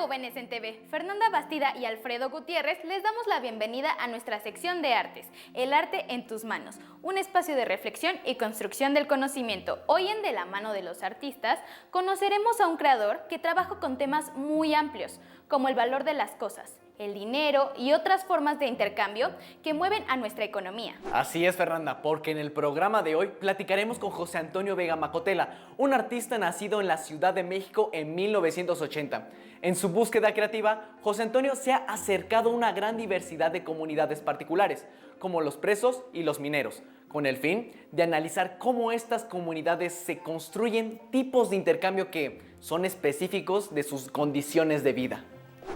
jóvenes en TV, Fernanda Bastida y Alfredo Gutiérrez les damos la bienvenida a nuestra sección de artes, El arte en tus manos, un espacio de reflexión y construcción del conocimiento. Hoy en De la mano de los artistas conoceremos a un creador que trabaja con temas muy amplios, como el valor de las cosas, el dinero y otras formas de intercambio que mueven a nuestra economía. Así es, Fernanda, porque en el programa de hoy platicaremos con José Antonio Vega Macotela, un artista nacido en la Ciudad de México en 1980. En su búsqueda creativa, José Antonio se ha acercado a una gran diversidad de comunidades particulares, como los presos y los mineros, con el fin de analizar cómo estas comunidades se construyen tipos de intercambio que son específicos de sus condiciones de vida.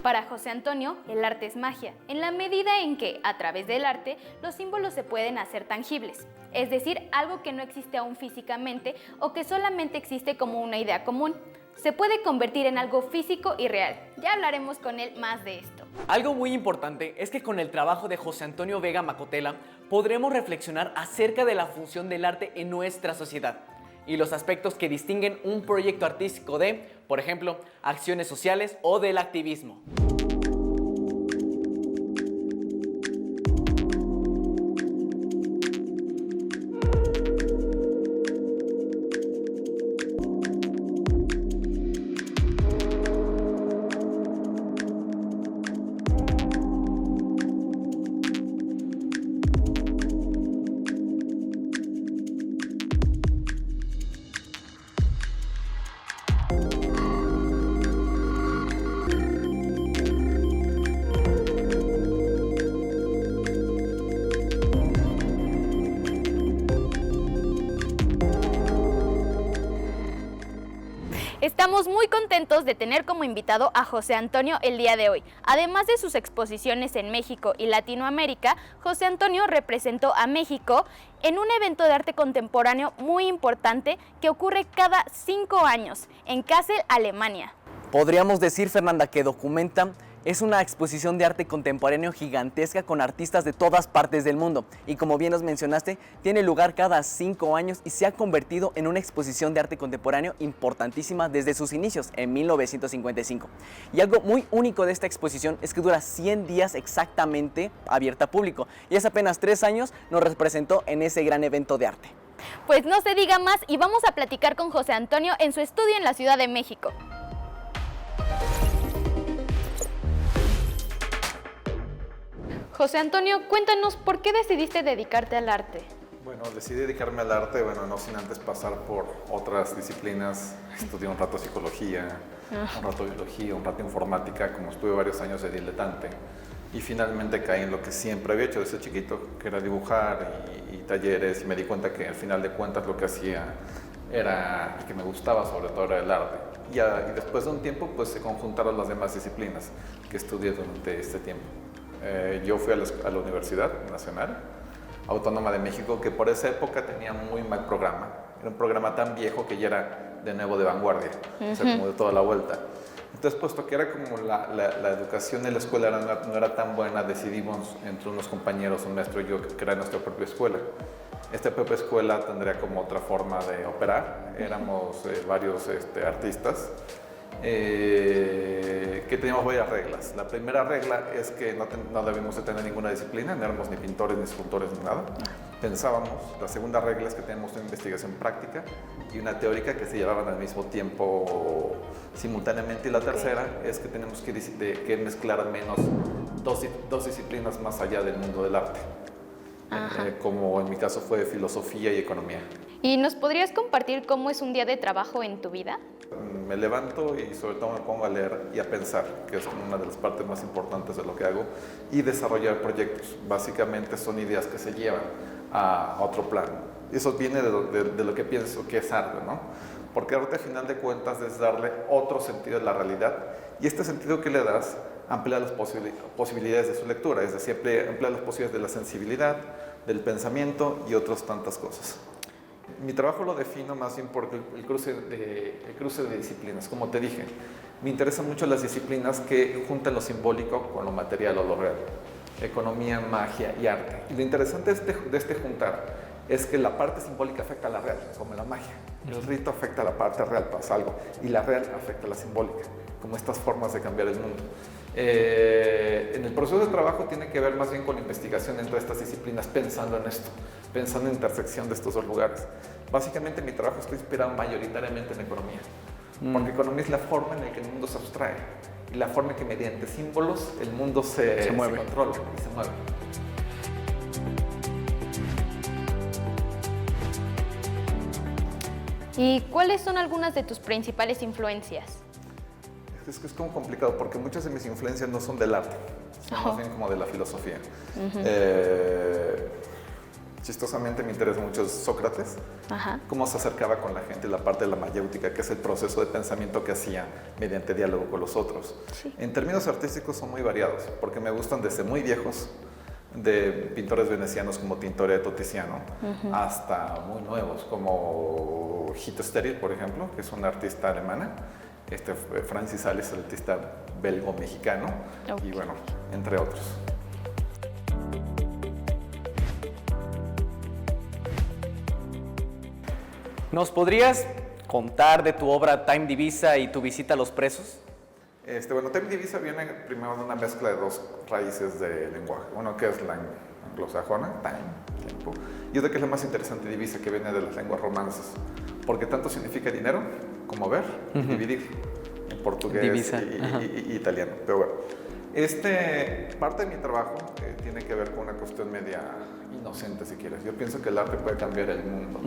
Para José Antonio, el arte es magia, en la medida en que, a través del arte, los símbolos se pueden hacer tangibles, es decir, algo que no existe aún físicamente o que solamente existe como una idea común. Se puede convertir en algo físico y real. Ya hablaremos con él más de esto. Algo muy importante es que con el trabajo de José Antonio Vega Macotela podremos reflexionar acerca de la función del arte en nuestra sociedad y los aspectos que distinguen un proyecto artístico de, por ejemplo, acciones sociales o del activismo. Estamos muy contentos de tener como invitado a José Antonio el día de hoy. Además de sus exposiciones en México y Latinoamérica, José Antonio representó a México en un evento de arte contemporáneo muy importante que ocurre cada 5 años en Kassel, Alemania. Podríamos decir, Fernanda, que Documenta es una exposición de arte contemporáneo gigantesca con artistas de todas partes del mundo y, como bien nos mencionaste, tiene lugar cada 5 años y se ha convertido en una exposición de arte contemporáneo importantísima desde sus inicios en 1955. Y algo muy único de esta exposición es que dura 100 días exactamente abierta a público y hace apenas 3 años nos representó en ese gran evento de arte. Pues no se diga más y vamos a platicar con José Antonio en su estudio en la Ciudad de México. José Antonio, cuéntanos, ¿por qué decidiste dedicarte al arte? Bueno, decidí dedicarme al arte, no sin antes pasar por otras disciplinas. Estudié un rato psicología, un rato biología, un rato informática, como estuve varios años de diletante. Y finalmente caí en lo que siempre había hecho desde chiquito, que era dibujar y talleres, y me di cuenta que al final de cuentas lo que hacía era, que me gustaba sobre todo, era el arte. Y después de un tiempo pues se conjuntaron las demás disciplinas que estudié durante este tiempo. Yo fui a la Universidad Nacional Autónoma de México, que por esa época tenía muy mal programa. Era un programa tan viejo que ya era de nuevo de vanguardia, o sea, como de toda la vuelta. Entonces, puesto que era como la educación en la escuela no era tan buena, decidimos entre unos compañeros, un maestro y yo, que era nuestra propia escuela. Esta propia escuela tendría como otra forma de operar. Éramos varios artistas. Que teníamos varias reglas. La primera regla es que no debíamos de tener ninguna disciplina, no éramos ni pintores, ni escultores, ni nada. Pensábamos. La segunda regla es que teníamos una investigación práctica y una teórica que se llevaban al mismo tiempo simultáneamente. Y la tercera es que tenemos que mezclar al menos dos disciplinas más allá del mundo del arte. Como en mi caso fue filosofía y economía. ¿Y nos podrías compartir cómo es un día de trabajo en tu vida? Me levanto y sobre todo me pongo a leer y a pensar, que es una de las partes más importantes de lo que hago, y desarrollar proyectos. Básicamente son ideas que se llevan a otro plano. Eso viene de lo que pienso que es arte, ¿no? Porque arte, a final de cuentas, es darle otro sentido a la realidad, y este sentido que le das amplía las posibilidades de su lectura, es decir, amplía las posibilidades de la sensibilidad, del pensamiento y otras tantas cosas. Mi trabajo lo defino más bien por el cruce de disciplinas. Como te dije, me interesan mucho las disciplinas que juntan lo simbólico con lo material o lo real. Economía, magia y arte. Y lo interesante de este juntar es que la parte simbólica afecta a la real, como en la magia. El rito afecta a la parte real, pasa algo, y la real afecta a la simbólica, como estas formas de cambiar el mundo. En el proceso de trabajo tiene que ver más bien con la investigación entre estas disciplinas, pensando en esto, pensando en la intersección de estos dos lugares. Básicamente mi trabajo está inspirado mayoritariamente en economía, porque economía es la forma en la que el mundo se abstrae, y la forma en que mediante símbolos el mundo se controla y se mueve. ¿Y cuáles son algunas de tus principales influencias? Es que es como complicado porque muchas de mis influencias no son del arte, son más bien como de la filosofía. Chistosamente me interesa mucho Sócrates, cómo se acercaba con la gente, la parte de la mayéutica, que es el proceso de pensamiento que hacía mediante diálogo con los otros. Sí. En términos artísticos son muy variados, porque me gustan desde muy viejos, de pintores venecianos como Tintoretto, Tiziano, hasta muy nuevos como Hito Steyr, por ejemplo, que es una artista alemana. Francis Sales, el artista belgo-mexicano, y bueno, entre otros. ¿Nos podrías contar de tu obra Time Divisa y tu visita a los presos? Bueno, Time Divisa viene primero de una mezcla de dos raíces de lenguaje. Uno que es la anglosajona, time, tiempo, y otra que es la más interesante, divisa, que viene de las lenguas romances, porque tanto significa dinero como ver y dividir, en portugués y italiano. Pero bueno, parte de mi trabajo tiene que ver con una cuestión media inocente, si quieres. Yo pienso que el arte puede cambiar el mundo,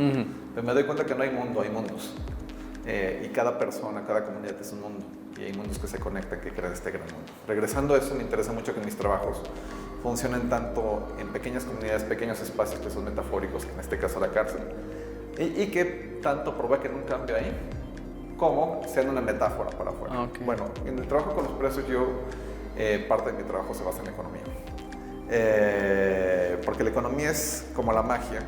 pero me doy cuenta que no hay mundo, hay mundos. Y cada persona, cada comunidad es un mundo, y hay mundos que se conectan, que crean este gran mundo. Regresando a eso, me interesa mucho que mis trabajos funcionen tanto en pequeñas comunidades, pequeños espacios que son metafóricos, que en este caso la cárcel, y que tanto provoquen un cambio ahí, como sean una metáfora para afuera. Bueno, en el trabajo con los presos parte de mi trabajo se basa en economía. Porque la economía es como la magia,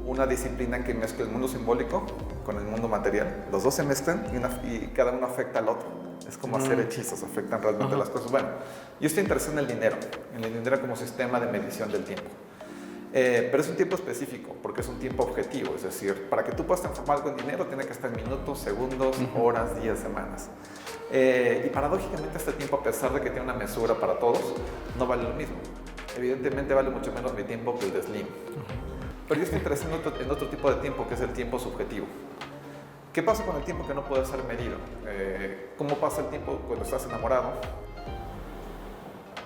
una disciplina que mezcla el mundo simbólico con el mundo material. Los dos se mezclan y cada uno afecta al otro. Es como hacer hechizos, afectan realmente las cosas. Bueno, yo estoy interesado en el dinero como sistema de medición del tiempo. Pero es un tiempo específico, porque es un tiempo objetivo, es decir, para que tú puedas transformar algo en dinero tiene que estar en minutos, segundos, horas, días, semanas. Y paradójicamente este tiempo, a pesar de que tiene una mesura para todos, no vale lo mismo. Evidentemente vale mucho menos mi tiempo que el de Slim. Pero yo estoy interesado en otro tipo de tiempo, que es el tiempo subjetivo. ¿Qué pasa con el tiempo que no puede ser medido? ¿Cómo pasa el tiempo cuando estás enamorado?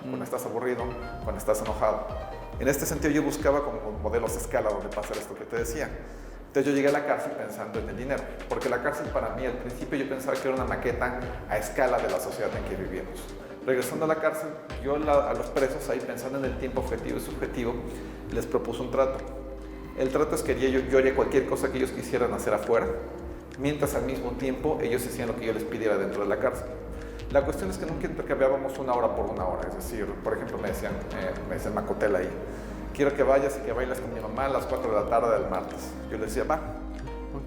Cuando estás aburrido, cuando estás enojado. En este sentido yo buscaba como modelos de escala donde pasar esto que te decía. Entonces yo llegué a la cárcel pensando en el dinero, porque la cárcel para mí al principio yo pensaba que era una maqueta a escala de la sociedad en que vivíamos. Regresando a la cárcel, yo a los presos ahí pensando en el tiempo objetivo y subjetivo, les propuse un trato. El trato es que yo haría cualquier cosa que ellos quisieran hacer afuera, mientras al mismo tiempo ellos hacían lo que yo les pidiera dentro de la cárcel. La cuestión es que nunca intercambiábamos una hora por una hora, es decir, por ejemplo me decían Macotel ahí, quiero que vayas y que bailes con mi mamá a las 4 de la tarde del martes. Yo le decía, va,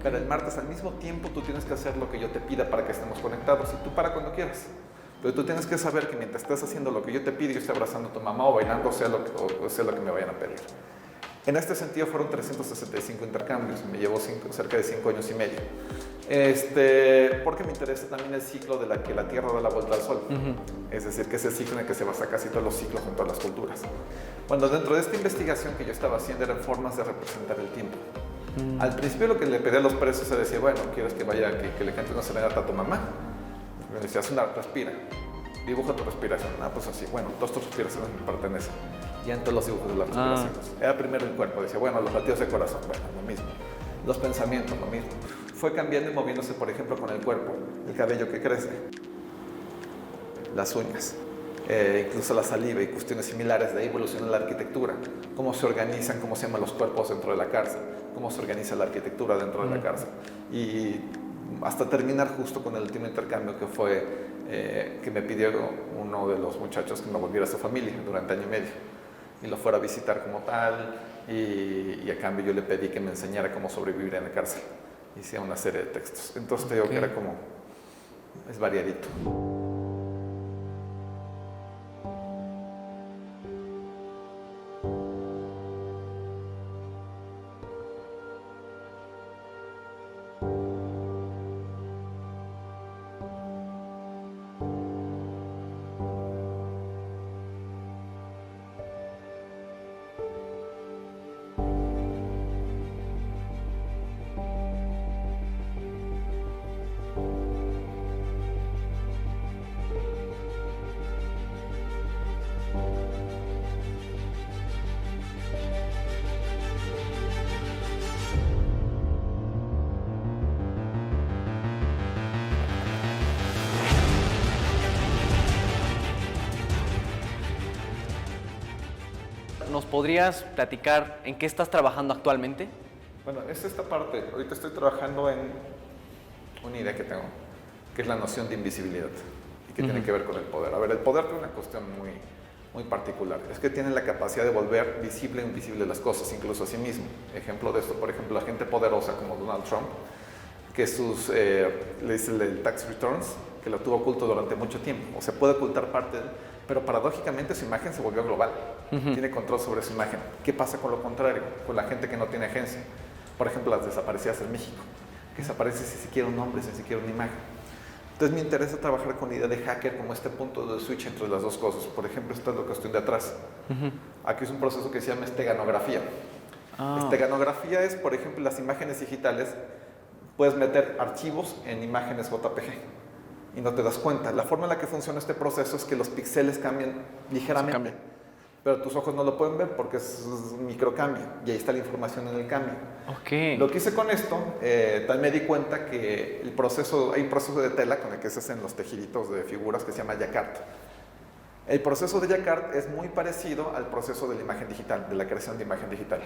pero el martes al mismo tiempo tú tienes que hacer lo que yo te pida para que estemos conectados, y tú para cuando quieras. Pero tú tienes que saber que mientras estés haciendo lo que yo te pido, yo estoy abrazando a tu mamá o bailando, sea lo que me vayan a pedir. En este sentido fueron 365 intercambios, me llevó cerca de 5 años y medio. Porque me interesa también el ciclo de la que la Tierra da la vuelta al Sol. Es decir, que es el ciclo en el que se basa casi todos los ciclos en todas las culturas. Bueno, dentro de esta investigación que yo estaba haciendo eran formas de representar el tiempo. Al principio lo que le pedí a los presos se decía, bueno, ¿quieres que vaya, que le cante una serenata a tu mamá? Me decía, respira, dibuja tu respiración. Pues así, bueno, todas tus respiraciones me pertenecen. Ya en todos los dibujos de las respiraciones. Era primero el cuerpo, decía, bueno, los latidos de corazón, bueno, lo mismo. Los pensamientos, lo mismo. Fue cambiando y moviéndose, por ejemplo, con el cuerpo, el cabello que crece, las uñas, incluso la saliva y cuestiones similares. De ahí evoluciona la arquitectura, cómo se organizan, cómo se llaman los cuerpos dentro de la cárcel, cómo se organiza la arquitectura dentro de la cárcel. Y hasta terminar justo con el último intercambio que fue que me pidió uno de los muchachos que me volviera a su familia durante año y medio y lo fuera a visitar como tal, y a cambio yo le pedí que me enseñara cómo sobrevivir en la cárcel. Hice una serie de textos. Entonces te digo que era como, es variadito. ¿podrías platicar en qué estás trabajando actualmente? Bueno, es esta parte. Ahorita estoy trabajando en una idea que tengo, que es la noción de invisibilidad y que tiene que ver con el poder. A ver, el poder tiene una cuestión muy particular. Es que tiene la capacidad de volver visible e invisible las cosas, incluso a sí mismo. Ejemplo de esto, por ejemplo, la gente poderosa como Donald Trump, que le dice el tax returns, que lo tuvo oculto durante mucho tiempo. O sea, puede ocultar parte de él, pero paradójicamente su imagen se volvió global. Tiene control sobre su imagen. ¿Qué pasa con lo contrario? Con la gente que no tiene agencia. Por ejemplo, las desaparecidas en México, que desaparece sin siquiera un nombre, sin siquiera una imagen. Entonces me interesa trabajar con la idea de hacker como este punto de switch entre las dos cosas. Por ejemplo, esta es la cuestión de atrás. Aquí es un proceso que se llama esteganografía. Esteganografía es, por ejemplo, las imágenes digitales. Puedes meter archivos en imágenes JPG y no te das cuenta. La forma en la que funciona este proceso es que los píxeles cambian ligeramente, pero tus ojos no lo pueden ver porque es un microcambio y ahí está la información en el cambio. Lo que hice con esto, también me di cuenta que hay un proceso de tela con el que se hacen los tejiditos de figuras que se llama Jacquard. El proceso de Jacquard es muy parecido al proceso de la imagen digital, de la creación de imagen digital.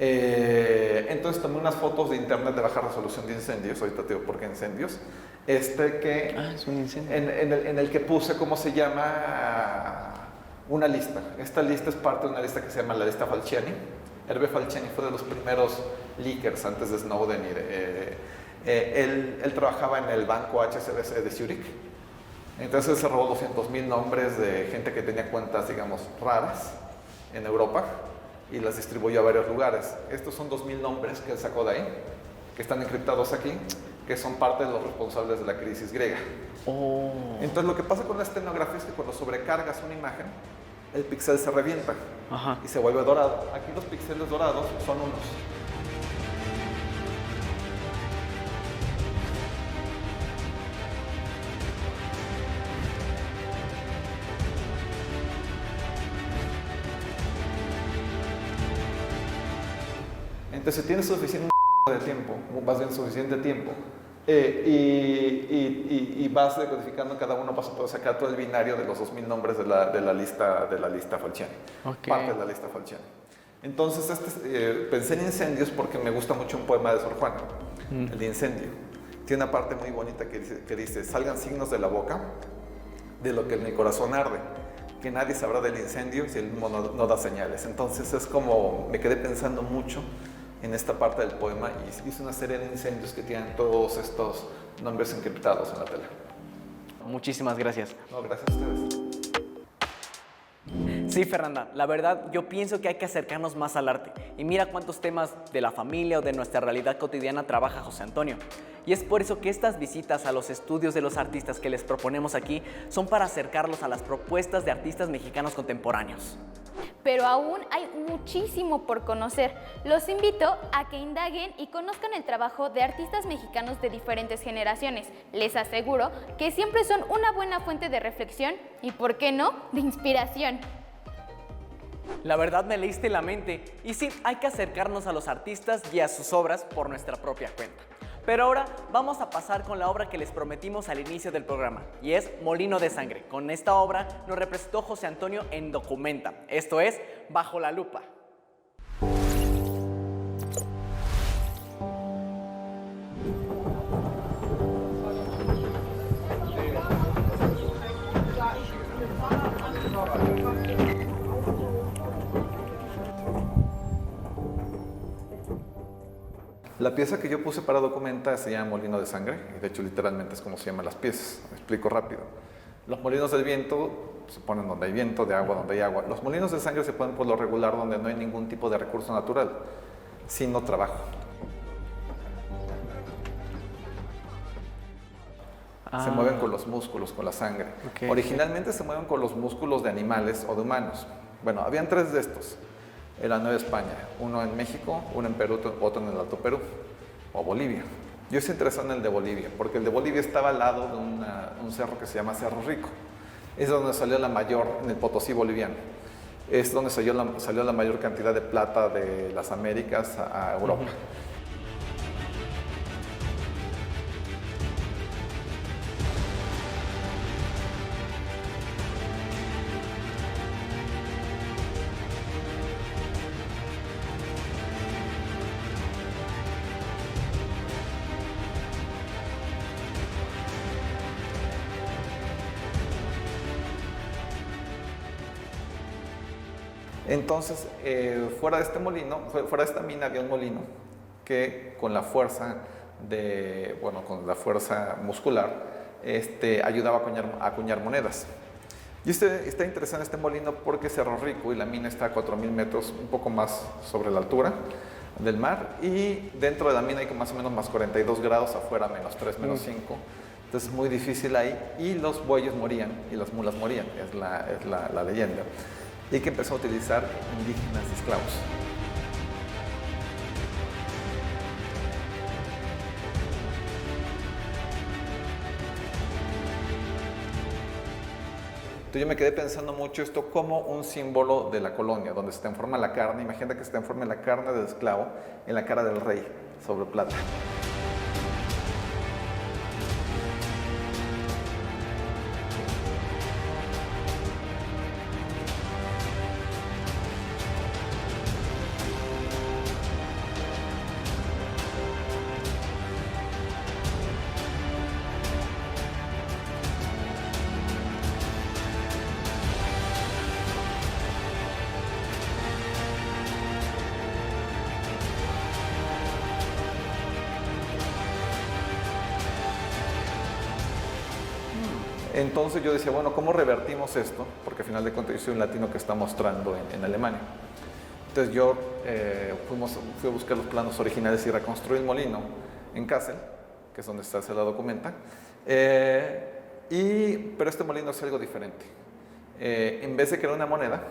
Entonces tomé unas fotos de internet de baja resolución de incendios, ahorita te digo por qué incendios, es un incendio. En el que puse, ¿cómo se llama? Una lista. Esta lista es parte de una lista que se llama la lista Falciani. Hervé Falciani fue de los primeros leakers antes de Snowden. Él trabajaba en el banco HSBC de Zurich. Entonces se robó 200,000 nombres de gente que tenía cuentas, digamos, raras en Europa y las distribuyó a varios lugares. Estos son 2,000 nombres que él sacó de ahí, que están encriptados aquí, que son parte de los responsables de la crisis griega. Entonces lo que pasa con la estenografía es que cuando sobrecargas una imagen, el píxel se revienta y se vuelve dorado. Aquí los píxeles dorados son unos. Entonces si tienes suficiente tiempo, más bien suficiente tiempo, y vas decodificando cada uno, vas a poder sacar todo el binario de los 2,000 nombres de la lista Falciani. Parte de la lista Falciani. Entonces pensé en incendios porque me gusta mucho un poema de Sor Juana, el de Incendio. Tiene una parte muy bonita que dice, salgan signos de la boca de lo que en mi corazón arde, que nadie sabrá del incendio si el humo no da señales. Entonces es como, me quedé pensando mucho en esta parte del poema y hice una serie de incendios que tienen todos estos nombres encriptados en la tela. Muchísimas gracias. No, gracias a ustedes. Sí, Fernanda, la verdad yo pienso que hay que acercarnos más al arte. Y mira cuántos temas de la familia o de nuestra realidad cotidiana trabaja José Antonio. Y es por eso que estas visitas a los estudios de los artistas que les proponemos aquí son para acercarlos a las propuestas de artistas mexicanos contemporáneos. Pero aún hay muchísimo por conocer. Los invito a que indaguen y conozcan el trabajo de artistas mexicanos de diferentes generaciones. Les aseguro que siempre son una buena fuente de reflexión y, ¿por qué no?, de inspiración. La verdad me leíste la mente y sí, hay que acercarnos a los artistas y a sus obras por nuestra propia cuenta. Pero ahora vamos a pasar con la obra que les prometimos al inicio del programa y es Molino de Sangre. Con esta obra nos representó José Antonio en Documenta, esto es Bajo la Lupa. La pieza que yo puse para Documenta se llama Molino de Sangre, y de hecho literalmente es como se llaman las piezas. Me explico rápido. Los molinos del viento se ponen donde hay viento, de agua donde hay agua. Los molinos de sangre se ponen por lo regular donde no hay ningún tipo de recurso natural, sino trabajo. Se mueven con los músculos, con la sangre. Originalmente se mueven con los músculos de animales o de humanos. Bueno, habían 3 de estos. En la Nueva España, uno en México, uno en Perú, otro en el Alto Perú, o Bolivia. Yo estoy interesado en el de Bolivia, porque el de Bolivia estaba al lado de un cerro que se llama Cerro Rico. Es donde salió la mayor, en el Potosí boliviano, es donde salió la mayor cantidad de plata de las Américas a Europa. Entonces, fuera de este molino, fuera de esta mina había un molino que con la fuerza con la fuerza muscular, ayudaba a acuñar monedas. Y está interesante este molino porque es Cerro Rico y la mina está a 4.000 metros, un poco más sobre la altura del mar, y dentro de la mina hay más o menos más 42 grados, afuera menos 3, menos 5. Entonces es muy difícil ahí, y los bueyes morían y las mulas morían, es la leyenda. Y que empezó a utilizar indígenas de esclavos. Entonces yo me quedé pensando mucho esto como un símbolo de la colonia, donde se transforma la carne. Imagínate que se transforma la carne del esclavo en la cara del rey sobre plata. Entonces yo decía, bueno, ¿cómo revertimos esto? Porque al final de cuentas yo soy un latino que está mostrando en Alemania. Entonces yo fui a buscar los planos originales y reconstruí el molino en Kassel, que es donde se la documenta. Pero este molino es algo diferente. En vez de crear una moneda,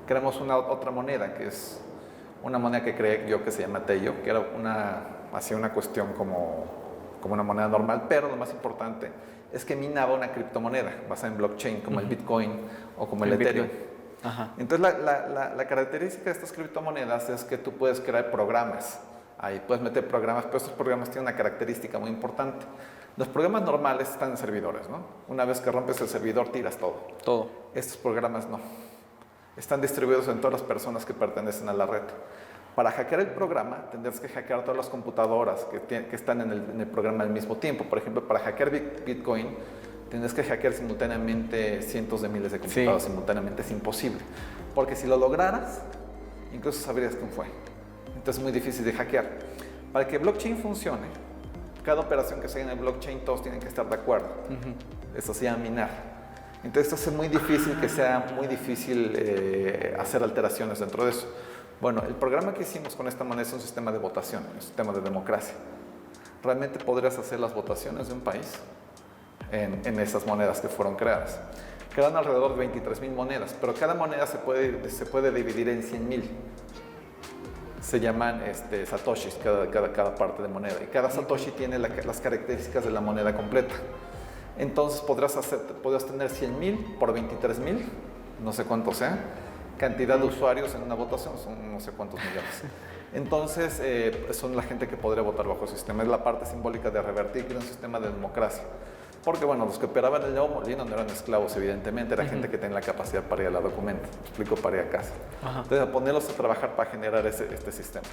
creamos otra moneda, que es una moneda que creé yo que se llama Tello, que era hacía una cuestión como una moneda normal, pero lo más importante es que minaba una criptomoneda basada en blockchain, como el Bitcoin o como el Ethereum. Entonces la característica de estas criptomonedas es que tú puedes crear programas. Ahí puedes meter programas, pero estos programas tienen una característica muy importante. Los programas normales están en servidores, ¿no? Una vez que rompes el servidor, tiras todo. Estos programas no. Están distribuidos en todas las personas que pertenecen a la red. Para hackear el programa, tendrás que hackear todas las computadoras que están en el programa al mismo tiempo. Por ejemplo, para hackear Bitcoin, tendrás que hackear simultáneamente cientos de miles de computadoras. Simultáneamente es imposible. Porque si lo lograras, incluso sabrías quién fue. Entonces es muy difícil de hackear. Para que blockchain funcione, cada operación que se haga en el blockchain, todos tienen que estar de acuerdo. Eso se llama minar. Entonces esto hace muy difícil que sea muy difícil hacer alteraciones dentro de eso. Bueno, el programa que hicimos con esta moneda es un sistema de votación, un sistema de democracia. Realmente podrías hacer las votaciones de un país en esas monedas que fueron creadas. Quedan alrededor de 23.000 monedas, pero cada moneda se puede dividir en 100.000. Se llaman satoshis, cada parte de moneda. Y cada satoshi tiene las características de la moneda completa. Entonces podrás tener 100.000 por 23.000, no sé cuánto sea, cantidad de usuarios en una votación, son no sé cuántos millones. Entonces, son la gente que podría votar bajo el sistema. Es la parte simbólica de revertir un sistema de democracia. Porque, bueno, los que operaban el nuevo molino no eran esclavos, evidentemente, era gente que tenía la capacidad para ir a la documenta, explico, para ir a casa. Entonces, a ponerlos a trabajar para generar este sistema.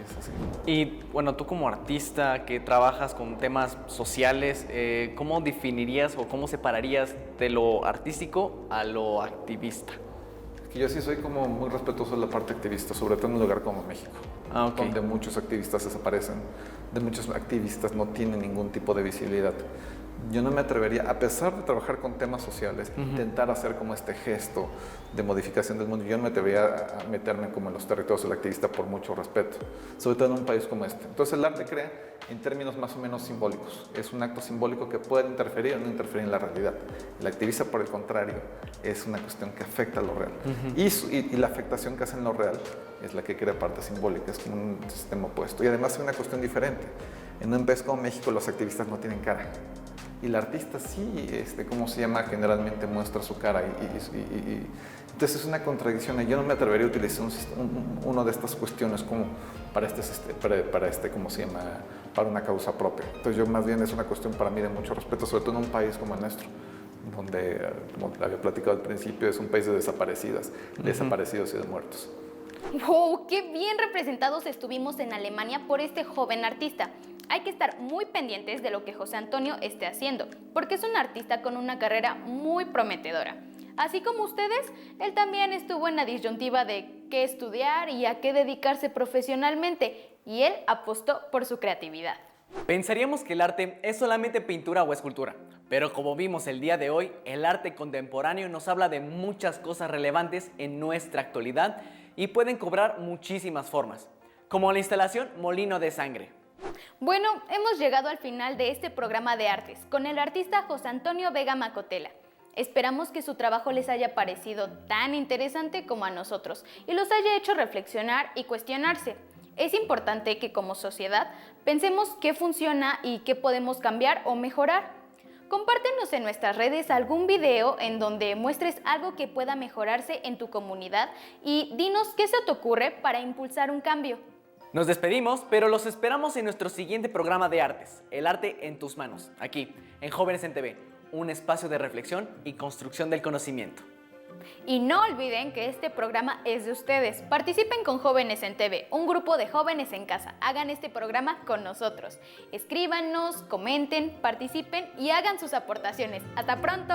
Es así. Y, bueno, tú como artista que trabajas con temas sociales, ¿cómo definirías o cómo separarías de lo artístico a lo activista? Que yo sí soy como muy respetuoso de la parte activista, sobre todo en un lugar como México, donde muchos activistas desaparecen, de muchos activistas no tienen ningún tipo de visibilidad. Yo no me atrevería, a pesar de trabajar con temas sociales, intentar hacer como este gesto de modificación del mundo. Yo no me atrevería a meterme como en los territorios del activista por mucho respeto, sobre todo en un país como este. Entonces el arte crea en términos más o menos simbólicos. Es un acto simbólico que puede interferir o no interferir en la realidad. El activista, por el contrario, es una cuestión que afecta a lo real. Y la afectación que hace en lo real es la que crea parte simbólica, es como un sistema opuesto. Y además es una cuestión diferente. En un país como México los activistas no tienen cara. Y el artista sí, ¿cómo se llama? Generalmente muestra su cara. Entonces es una contradicción. Yo no me atrevería a utilizar una de estas cuestiones como ¿cómo se llama? Para una causa propia. Entonces yo más bien es una cuestión para mí de mucho respeto, sobre todo en un país como el nuestro, donde, como había platicado al principio, es un país de desaparecidos y de muertos. ¡Wow! ¡Qué bien representados estuvimos en Alemania por este joven artista! Hay que estar muy pendientes de lo que José Antonio esté haciendo, porque es un artista con una carrera muy prometedora. Así como ustedes, él también estuvo en la disyuntiva de qué estudiar y a qué dedicarse profesionalmente, y él apostó por su creatividad. Pensaríamos que el arte es solamente pintura o escultura, pero como vimos el día de hoy, el arte contemporáneo nos habla de muchas cosas relevantes en nuestra actualidad y pueden cobrar muchísimas formas, como la instalación Molino de Sangre. Bueno, hemos llegado al final de este programa de artes con el artista José Antonio Vega Macotela. Esperamos que su trabajo les haya parecido tan interesante como a nosotros y los haya hecho reflexionar y cuestionarse. Es importante que como sociedad pensemos qué funciona y qué podemos cambiar o mejorar. Compártenos en nuestras redes algún video en donde muestres algo que pueda mejorarse en tu comunidad y dinos qué se te ocurre para impulsar un cambio. Nos despedimos, pero los esperamos en nuestro siguiente programa de artes, El arte en tus manos, aquí, en Jóvenes en TV, un espacio de reflexión y construcción del conocimiento. Y no olviden que este programa es de ustedes. Participen con Jóvenes en TV, un grupo de jóvenes en casa. Hagan este programa con nosotros. Escríbanos, comenten, participen y hagan sus aportaciones. ¡Hasta pronto!